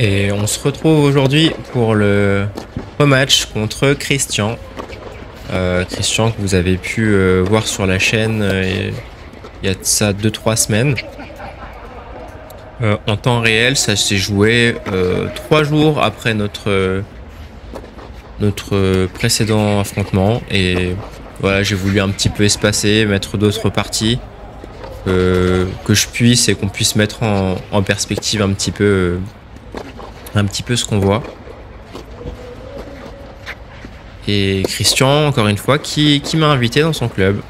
Et on se retrouve aujourd'hui pour le rematch contre Christian. Christian que vous avez pu voir sur la chaîne il y a de ça 2-3 semaines. En temps réel, ça s'est joué 3 jours après notre précédent affrontement. Et voilà, j'ai voulu un petit peu espacer, mettre d'autres parties que je puisse et qu'on puisse mettre en perspective un petit peu ce qu'on voit. Et Christian, encore une fois, qui m'a invité dans son club.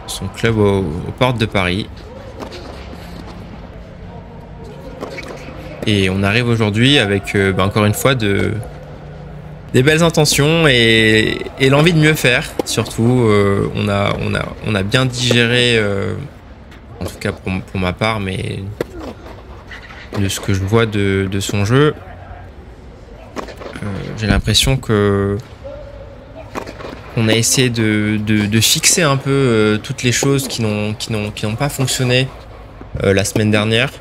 Son club aux portes de Paris. Et on arrive aujourd'hui avec, encore une fois, des belles intentions et l'envie de mieux faire. Surtout, on a bien digéré, en tout cas pour ma part, mais de ce que je vois de son jeu, j'ai l'impression que on a essayé de fixer un peu toutes les choses qui n'ont pas fonctionné la semaine dernière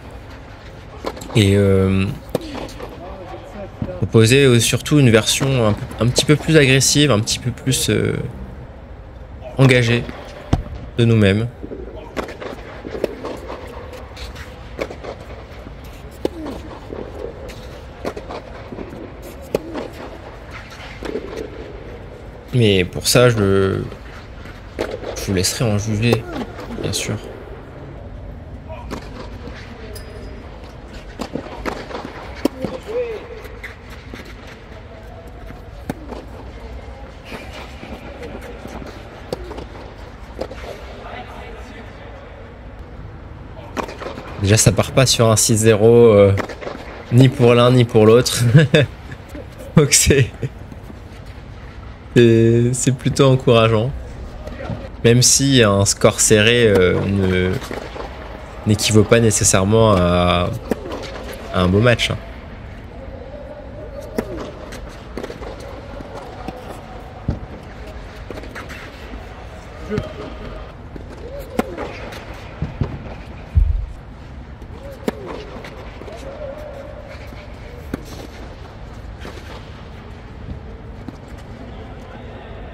et proposer surtout une version un petit peu plus agressive, un petit peu plus engagée de nous-mêmes. Mais pour ça, je vous laisserai en juger, bien sûr. Déjà, ça part pas sur un 6-0, ni pour l'un ni pour l'autre. Donc c'est plutôt encourageant. Même si un score serré n'équivaut pas nécessairement à un beau match.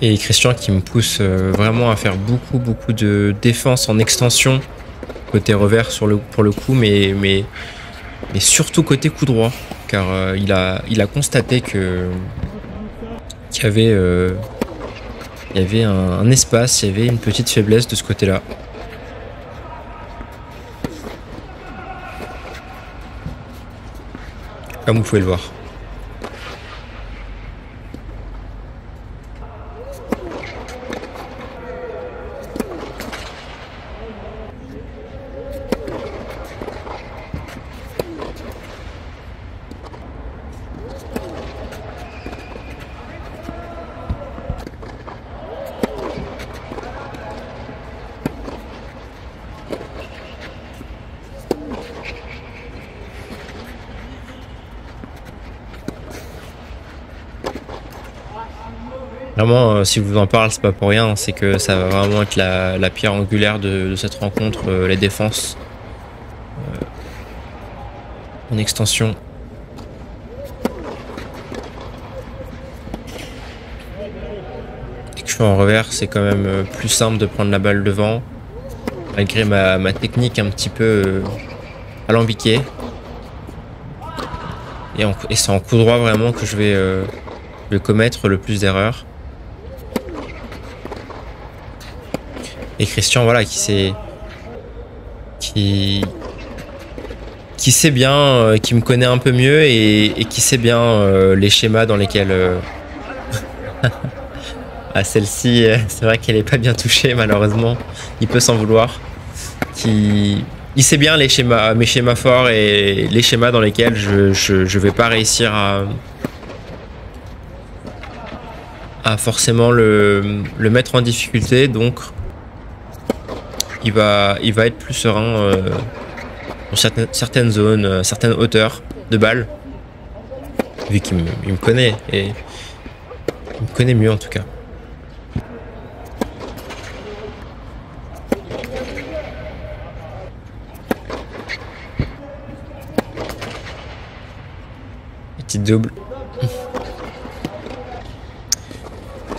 Et Christian qui me pousse vraiment à faire beaucoup de défense en extension côté revers pour le coup, mais surtout côté coup droit, car il a constaté qu'il y avait un espace, il y avait une petite faiblesse de ce côté-là. Comme vous pouvez le voir. Vraiment, si je vous en parle, c'est pas pour rien, c'est que ça va vraiment être la pierre angulaire de cette rencontre, les défenses en extension. Dès que je suis en revers, c'est quand même plus simple de prendre la balle devant, malgré ma technique un petit peu alambiquée. Et c'est en coup droit vraiment que je vais commettre le plus d'erreurs. Et Christian, voilà, qui sait bien, qui me connaît un peu mieux et qui sait bien les schémas dans lesquels... Ah, celle-ci, c'est vrai qu'elle est pas bien touchée, malheureusement. Il peut s'en vouloir. Il sait bien les schémas, mes schémas forts et les schémas dans lesquels je vais pas réussir à forcément le mettre en difficulté, donc il va être plus serein pour certaines zones, certaines hauteurs de balles, vu qu'il me connaît et il me connaît mieux en tout cas. petite double.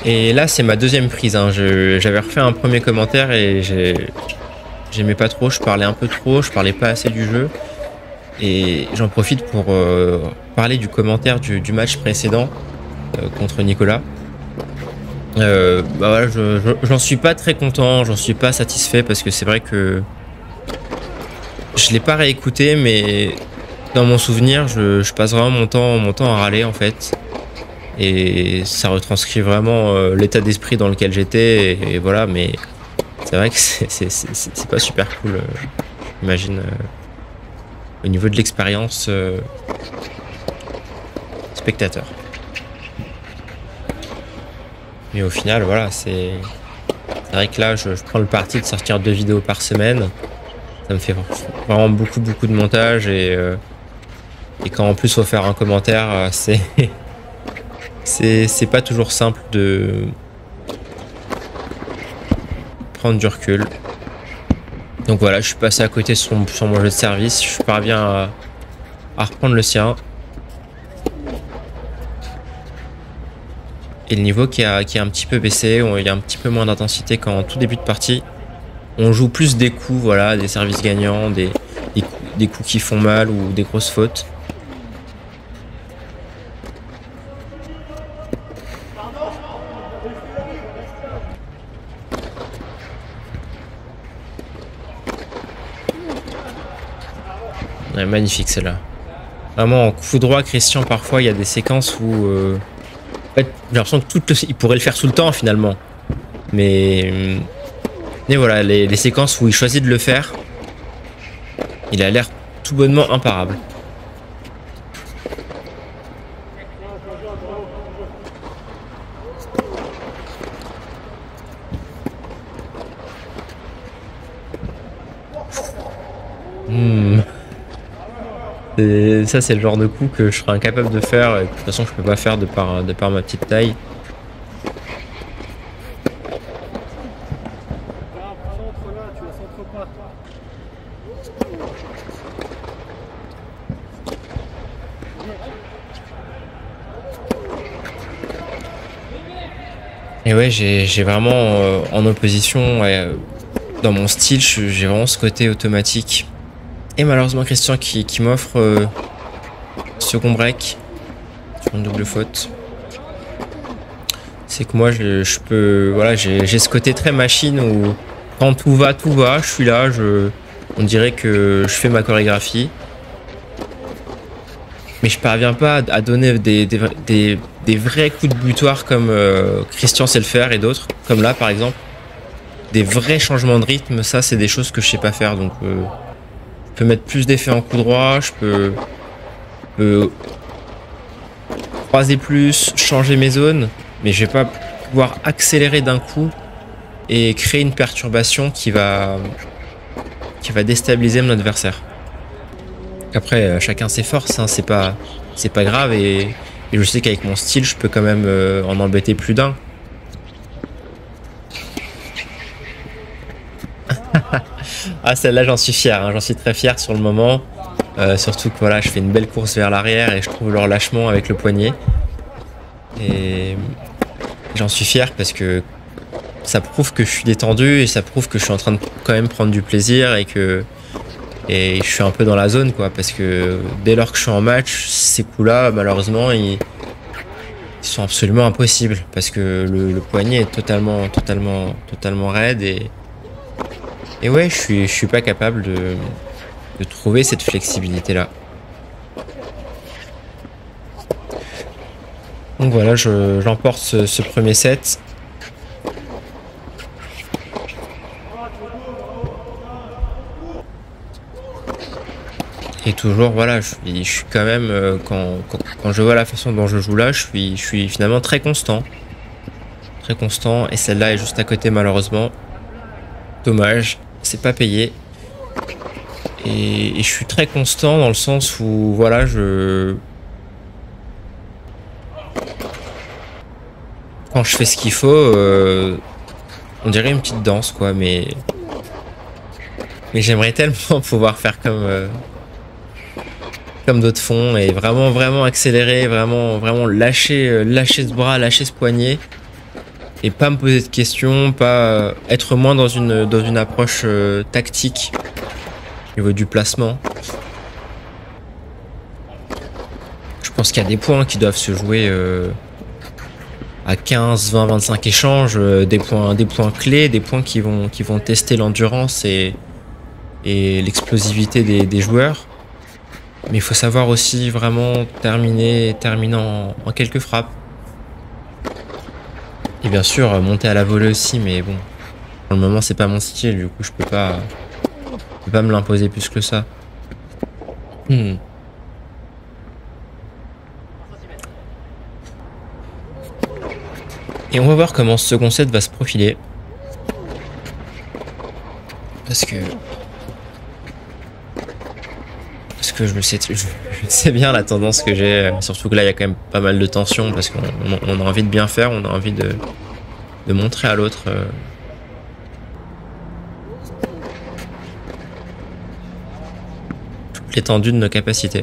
Et là, c'est ma deuxième prise. Hein. J'avais refait un premier commentaire et j'aimais pas trop. Je parlais un peu trop, je parlais pas assez du jeu. Et j'en profite pour parler du commentaire du match précédent contre Nicolas. Bah voilà, j'en suis pas très content, j'en suis pas satisfait parce que c'est vrai que je l'ai pas réécouté, mais dans mon souvenir, je passe vraiment mon temps à râler en fait. Et ça retranscrit vraiment l'état d'esprit dans lequel j'étais. Et voilà, mais c'est vrai que c'est pas super cool, j'imagine, au niveau de l'expérience spectateur. Mais au final, voilà, c'est vrai que là, je prends le parti de sortir 2 vidéos par semaine. Ça me fait vraiment beaucoup de montage et quand en plus faut faire un commentaire, c'est pas toujours simple de prendre du recul. Donc voilà, je suis passé à côté sur mon jeu de service. Je parviens à reprendre le sien. Et le niveau qui a un petit peu baissé, il y a un petit peu moins d'intensité qu'en tout début de partie. On joue plus des coups, voilà, des services gagnants, des coups qui font mal ou des grosses fautes. Ouais, magnifique celle-là. Vraiment en coup droit, Christian, parfois il y a des séquences où en fait, j'ai l'impression que il pourrait le faire tout le temps finalement. Mais voilà, les séquences où il choisit de le faire, il a l'air tout bonnement imparable. Ça c'est le genre de coup que je serais incapable de faire et de toute façon je peux pas faire de par ma petite taille. Et ouais, j'ai vraiment en opposition, ouais, dans mon style, j'ai vraiment ce côté automatique. Et malheureusement Christian qui m'offre second break sur une double faute. C'est que moi je peux, voilà, j'ai ce côté très machine où quand tout va, je suis là, on dirait que je fais ma chorégraphie. Mais je parviens pas à donner des vrais coups de butoir comme Christian sait le faire et d'autres, comme là par exemple. Des vrais changements de rythme, ça c'est des choses que je sais pas faire, donc je peux mettre plus d'effets en coup droit, je peux croiser plus, changer mes zones, mais je vais pas pouvoir accélérer d'un coup et créer une perturbation qui va déstabiliser mon adversaire. Après, chacun ses forces, hein, c'est pas grave et je sais qu'avec mon style, je peux quand même en embêter plus d'un. Ah, celle-là, j'en suis fier, hein, j'en suis très fier sur le moment. Surtout que voilà, je fais une belle course vers l'arrière et je trouve le relâchement avec le poignet. Et j'en suis fier parce que ça prouve que je suis détendu et ça prouve que je suis en train de quand même prendre du plaisir et je suis un peu dans la zone, quoi. Parce que dès lors que je suis en match, ces coups-là, malheureusement, ils sont absolument impossibles parce que le poignet est totalement raide et ouais, je suis pas capable de trouver cette flexibilité là. Donc voilà, j'emporte ce premier set. Et toujours, voilà, je suis quand même, quand je vois la façon dont je joue là, je suis finalement très constant. Très constant, et celle-là est juste à côté malheureusement. Dommage, c'est pas payé. Et je suis très constant dans le sens où, voilà, quand je fais ce qu'il faut, on dirait une petite danse, quoi, mais j'aimerais tellement pouvoir faire comme d'autres font, et vraiment accélérer, vraiment lâcher ce bras, lâcher ce poignet, et pas me poser de questions, pas être moins dans une approche tactique au niveau du placement. Je pense qu'il y a des points qui doivent se jouer à 15, 20, 25 échanges, des points clés, des points qui vont tester l'endurance et l'explosivité des joueurs. Mais il faut savoir aussi vraiment terminer en quelques frappes. Et bien sûr, monter à la volée aussi, mais bon, pour le moment, c'est pas mon style, du coup, je peux pas me l'imposer plus que ça. Et on va voir comment ce second set va se profiler. Parce que je sais bien la tendance que j'ai, surtout que là il y a quand même pas mal de tension parce qu'on a envie de bien faire, on a envie de montrer à l'autre toute l'étendue de nos capacités.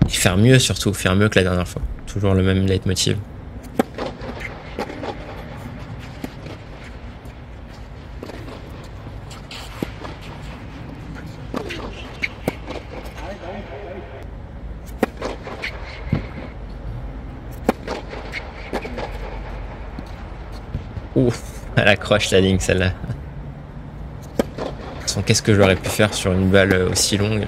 Et faire mieux surtout, faire mieux que la dernière fois. Toujours le même leitmotiv. Ouf, elle accroche la ligne celle-là. Qu'est-ce que j'aurais pu faire sur une balle aussi longue?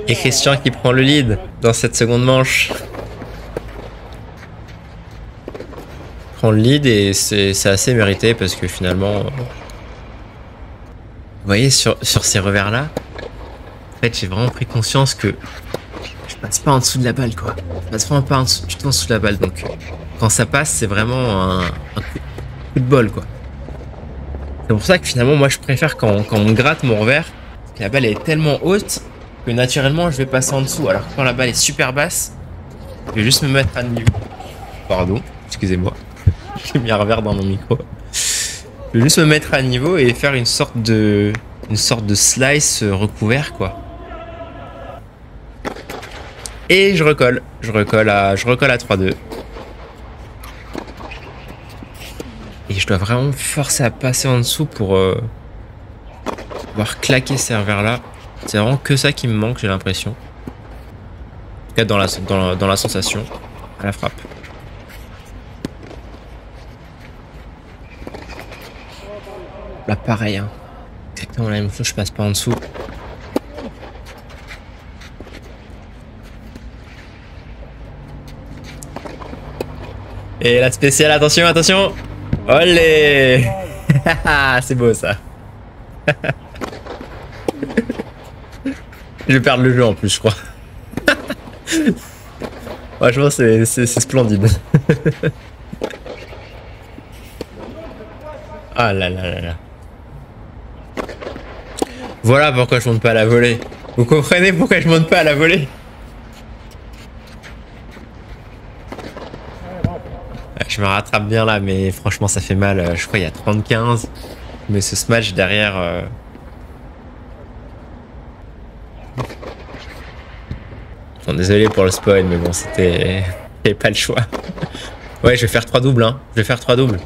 Et Christian qui prend le lead dans cette seconde manche. Prend le lead et c'est assez mérité parce que finalement... Vous voyez sur ces revers là, en fait j'ai vraiment pris conscience que je passe pas en dessous de la balle quoi. Je passe vraiment pas du tout en dessous de la balle, donc quand ça passe c'est vraiment un coup de bol quoi. C'est pour ça que finalement moi je préfère quand on gratte mon revers, parce que la balle est tellement haute que naturellement je vais passer en dessous, alors que quand la balle est super basse, je vais juste me mettre à niveau. Pardon, excusez-moi, j'ai mis un revers dans mon micro. Je vais juste me mettre à niveau et faire une sorte de slice recouvert quoi. Et je recolle à 3-2. Et je dois vraiment forcer à passer en dessous pour pouvoir claquer ces revers là. C'est vraiment que ça qui me manque, j'ai l'impression. En tout cas dans la sensation à la frappe. Là pareil, hein. Exactement la même chose, je passe pas en dessous. Et la spéciale, attention, attention. Olé. C'est beau ça. Je vais perdre le jeu en plus, je crois. Franchement, c'est splendide. Ah là là là là. Voilà pourquoi je monte pas à la volée. Vous comprenez pourquoi je monte pas à la volée? Je me rattrape bien là, mais franchement ça fait mal. Je crois qu'il y a 30-15. Mais ce smash derrière... Bon, désolé pour le spoil, mais bon, c'était... J'avais pas le choix. Ouais, je vais faire 3 doubles, hein. Je vais faire 3 doubles.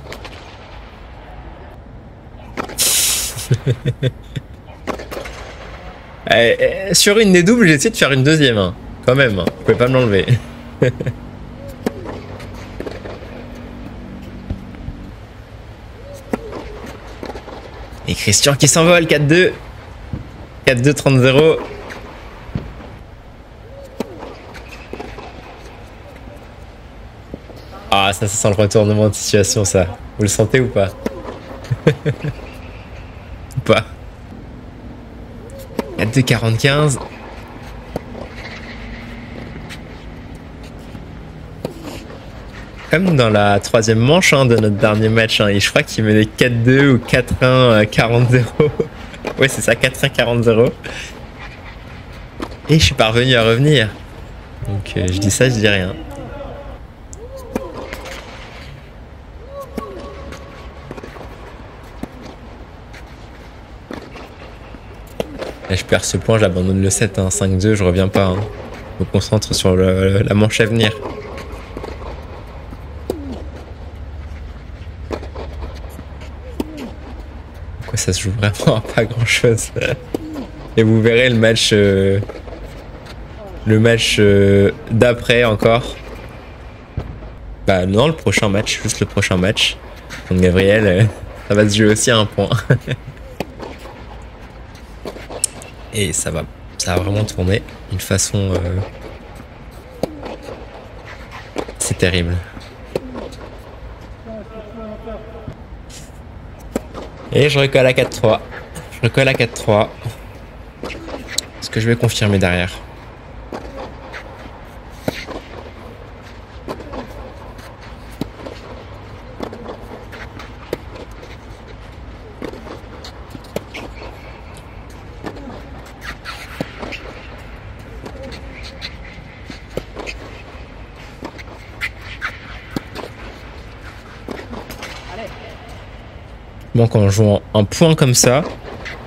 Sur une des doubles, j'ai essayé de faire une deuxième, hein. Quand même, hein. Vous pouvez pas me l'enlever. Et Christian qui s'envole, 4-2. 4-2, 30-0. Ah, ça sent le retournement de situation, ça. Vous le sentez ou pas? Ou pas? 4-2, 40-15. comme dans la troisième manche hein, de notre dernier match. Hein, et je crois qu'il menait 4-2 ou 4-1 40-0. Ouais, c'est ça, 4-1 40-0. Et je suis parvenu à revenir. Donc je dis ça, je dis rien. Là, je perds ce point, j'abandonne le 7, hein, 5-2, je reviens pas. Hein. Je me concentre sur la manche à venir. Pourquoi ça se joue vraiment à pas grand chose. Et vous verrez le match d'après encore. Bah non, le prochain match, juste le prochain match. Donc Gabriel, ça va se jouer aussi à un point. Et ça va vraiment tourner d'une façon... C'est terrible. Et je recolle à 4-3. Je recolle à 4-3. Est-ce que je vais confirmer derrière? Bon, quand on joue un point comme ça,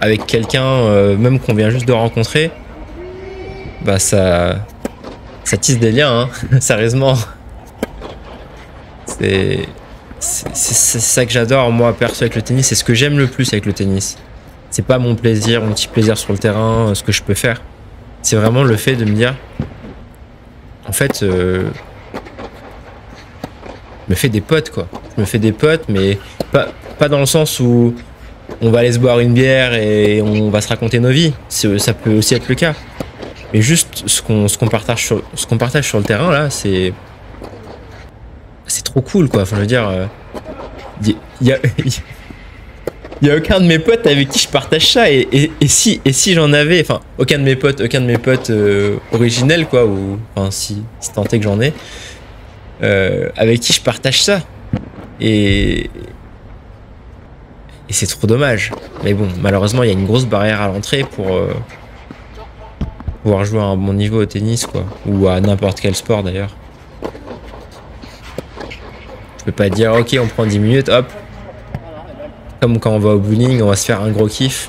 avec quelqu'un même qu'on vient juste de rencontrer, bah ça tisse des liens, hein, sérieusement. C'est ça que j'adore, moi, perso, avec le tennis. C'est ce que j'aime le plus avec le tennis. C'est pas mon plaisir, mon petit plaisir sur le terrain, ce que je peux faire. C'est vraiment le fait de me dire, en fait, je me fais des potes, quoi. Je me fais des potes, mais pas dans le sens où on va aller se boire une bière et on va se raconter nos vies. Ça peut aussi être le cas. Mais juste ce qu'on partage sur le terrain, là, c'est trop cool, quoi. Enfin, je veux dire, il y a aucun de mes potes avec qui je partage ça. Et si j'en avais, enfin, aucun de mes potes originels, quoi, ou enfin, si tant est que j'en ai, avec qui je partage ça. Et c'est trop dommage. Mais bon, malheureusement, il y a une grosse barrière à l'entrée pour pouvoir jouer à un bon niveau au tennis, quoi. Ou à n'importe quel sport, d'ailleurs. Je peux pas dire, ok, on prend 10 minutes, hop. Comme quand on va au bowling, on va se faire un gros kiff.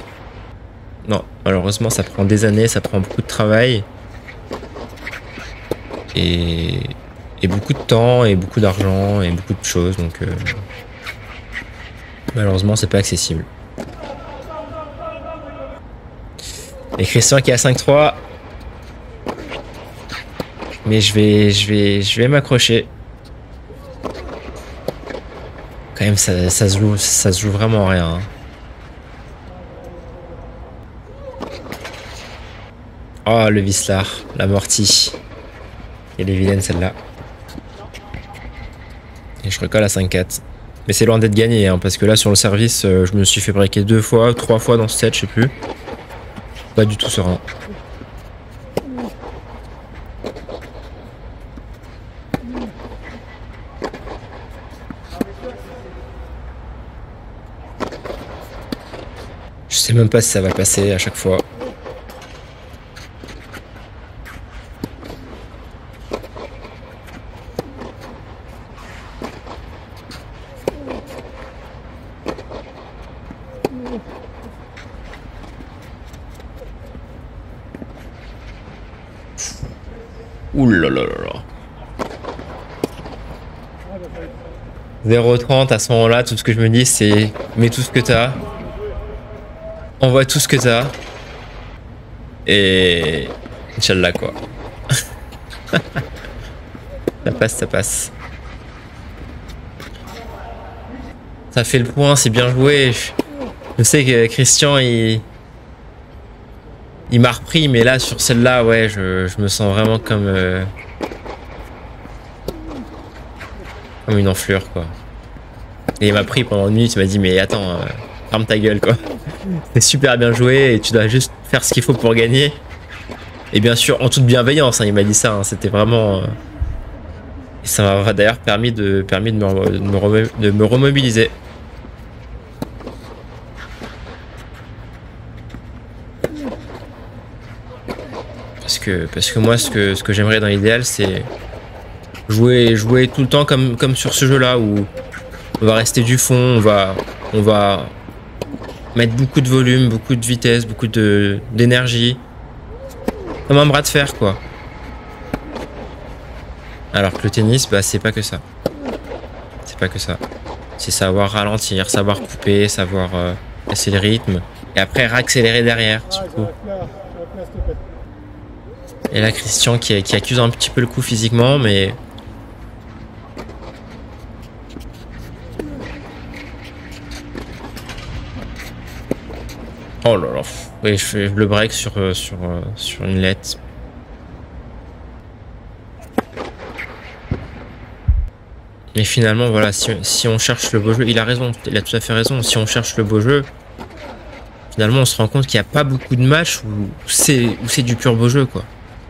Non, malheureusement, ça prend des années, ça prend beaucoup de travail. Et beaucoup de temps, et beaucoup d'argent, et beaucoup de choses, donc... malheureusement, c'est pas accessible. Et Christian qui est à 5-3. Mais je vais m'accrocher. Quand même, ça se joue vraiment rien. Hein. Oh, le Vislar, l'amorti. Elle est vilaine celle-là. Et je recolle à 5-4. Mais c'est loin d'être gagné, hein, parce que là sur le service, je me suis fait breaker 2 fois, 3 fois dans ce set, je sais plus. Pas du tout serein. Je sais même pas si ça va passer à chaque fois. Ouh là là là là. 0,30 à ce moment-là, tout ce que je me dis c'est mets tout ce que t'as. Envoie tout ce que t'as. Et... Inch'Allah quoi. Ça passe, ça passe. Ça fait le point, c'est bien joué. Je sais que Christian il m'a repris, mais là sur celle-là, ouais, je me sens vraiment comme une enflure quoi. Et il m'a pris pendant une minute, il m'a dit mais attends, ferme ta gueule quoi. C'est super bien joué et tu dois juste faire ce qu'il faut pour gagner. Et bien sûr en toute bienveillance, hein, il m'a dit ça, hein, c'était vraiment Et ça m'a d'ailleurs permis de de me remobiliser. Parce que moi, ce que j'aimerais dans l'idéal, c'est jouer tout le temps comme sur ce jeu-là où on va rester du fond, on va mettre beaucoup de volume, beaucoup de vitesse, beaucoup d'énergie. Comme un bras de fer, quoi. Alors que le tennis, bah, c'est pas que ça. C'est pas que ça. C'est savoir ralentir, savoir couper, savoir casser le rythme. Et après, réaccélérer derrière, surtout. Et là, Christian qui accuse un petit peu le coup physiquement, mais... Oh là là. Oui, je fais le break sur une lettre. Mais finalement, voilà, si on cherche le beau jeu, il a raison, il a tout à fait raison. Si on cherche le beau jeu, finalement, on se rend compte qu'il n'y a pas beaucoup de matchs où c'est du pur beau jeu, quoi.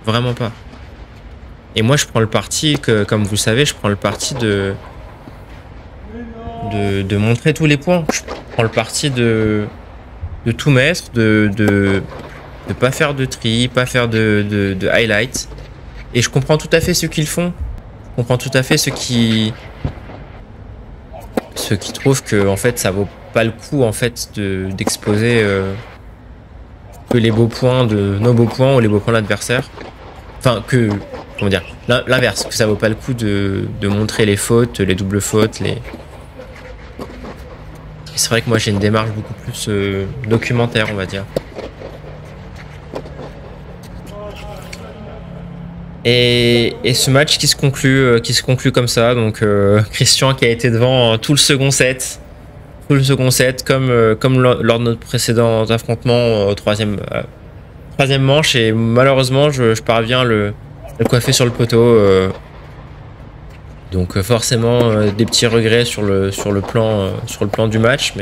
Vraiment pas. Et moi, je prends le parti, comme vous le savez, je prends le parti de montrer tous les points. Je prends le parti de tout mettre, de pas faire de tri, pas faire de highlight. Et je comprends tout à fait ceux qui le font. Je comprends tout à fait ceux qui trouvent que en fait ça vaut pas le coup en fait d'exposer que les beaux points de nos beaux points ou les beaux points de l'adversaire. Enfin que comment dire, l'inverse, que ça vaut pas le coup de montrer les fautes, les doubles fautes, les... C'est vrai que moi j'ai une démarche beaucoup plus documentaire, on va dire. Et ce match qui se conclut comme ça, donc Christian qui a été devant tout le second set, comme lors de notre précédent affrontement au troisième manche, et malheureusement je parviens le coiffer sur le poteau. Donc forcément des petits regrets sur le plan du match,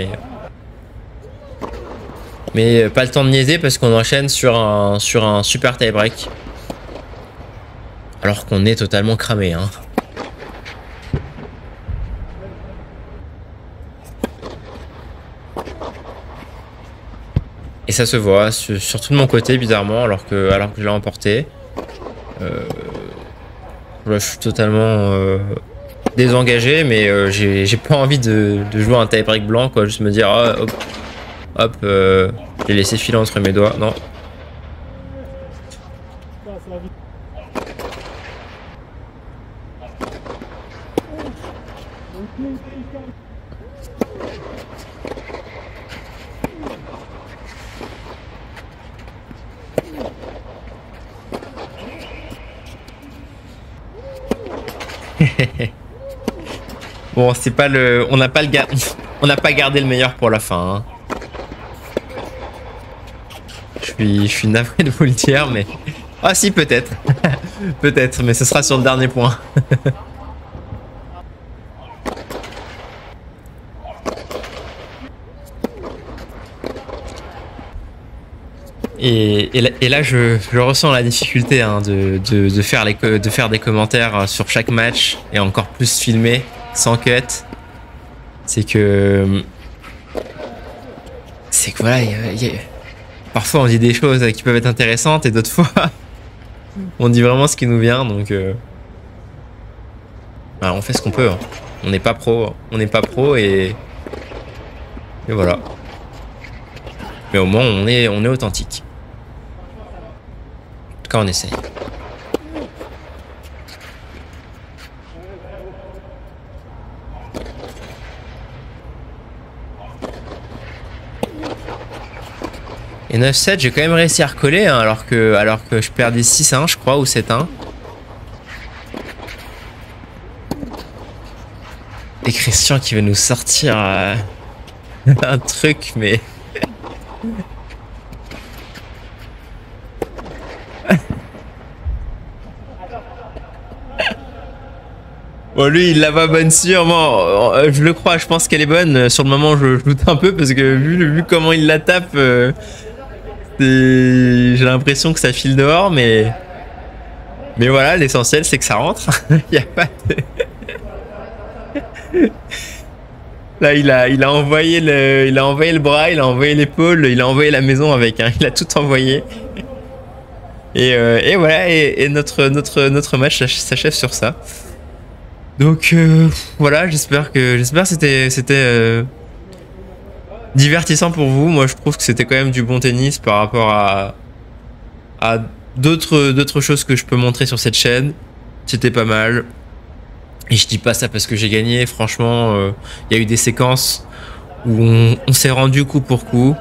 mais pas le temps de niaiser parce qu'on enchaîne sur un super tie-break. Alors qu'on est totalement cramé, hein. Et ça se voit, surtout de mon côté bizarrement, alors que je l'ai emporté. Là, je suis totalement désengagé, mais j'ai pas envie de jouer un tie-break blanc, quoi. Juste me dire, oh, hop, j'ai laissé filer entre mes doigts. Non. Bon, c'est pas on n'a pas gardé le meilleur pour la fin, hein. Je suis navré de vous le dire, mais ah si, peut-être. Peut-être, mais ce sera sur le dernier point. Et là, je ressens la difficulté, hein, de faire des commentaires sur chaque match et encore plus filmer sans cut. C'est que voilà, parfois on dit des choses qui peuvent être intéressantes et d'autres fois on dit vraiment ce qui nous vient. Donc voilà, on fait ce qu'on peut, hein. On n'est pas pro, et voilà. Mais au moins on est authentique. En tout cas, on essaye. Et 9-7, j'ai quand même réussi à recoller, hein, alors que je perdais 6-1, je crois, ou 7-1. Et Christian qui veut nous sortir un truc, mais... Bon, lui, il la va bonne sûrement. Je le crois, je pense qu'elle est bonne. Sur le moment, je doute un peu parce que vu comment il la tape, j'ai l'impression que ça file dehors, mais Mais voilà, l'essentiel c'est que ça rentre. Il y a pas de... Là, il a envoyé il a envoyé le bras, il a envoyé l'épaule, il a envoyé la maison avec. Hein. Il a tout envoyé. Et voilà, et notre match s'achève sur ça. Donc voilà, j'espère que c'était divertissant pour vous. Moi, je trouve que c'était quand même du bon tennis par rapport à d'autres choses que je peux montrer sur cette chaîne. C'était pas mal. Et je dis pas ça parce que j'ai gagné. Franchement, il y a eu des séquences où on s'est rendu coup pour coup.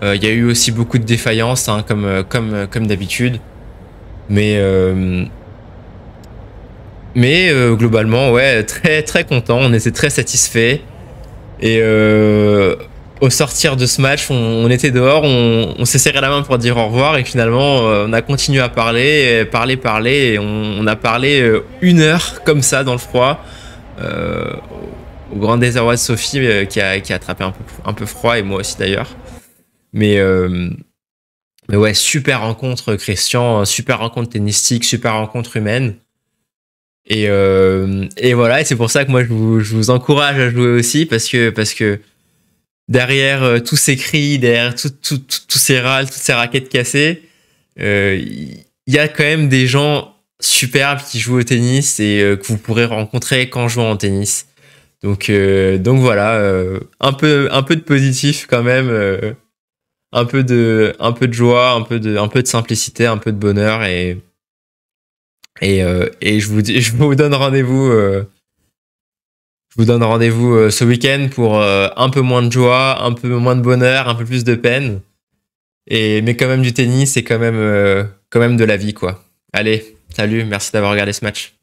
Il y a eu aussi beaucoup de défaillances, hein, comme d'habitude. Mais globalement, ouais, très très content. On était très satisfait. Et au sortir de ce match, on était dehors, on s'est serré la main pour dire au revoir. Et finalement, on a continué à parler, et on a parlé 1 heure comme ça dans le froid. Au grand désarroi de Sophie qui a attrapé un peu froid, et moi aussi d'ailleurs. Mais ouais, super rencontre Christian, super rencontre tennistique, super rencontre humaine. Et voilà, et c'est pour ça que moi je vous encourage à jouer aussi, parce que derrière tous ces cris, derrière tous ces râles, toutes ces raquettes cassées, il y a quand même des gens superbes qui jouent au tennis et que vous pourrez rencontrer quand jouant en tennis. Donc voilà, un peu de positif quand même, un peu de joie, un peu de simplicité, un peu de bonheur, et je vous donne rendez-vous. Je vous donne rendez-vous ce week-end pour un peu moins de joie, un peu moins de bonheur, un peu plus de peine. Mais quand même du tennis et quand même de la vie, quoi. Allez, salut, merci d'avoir regardé ce match.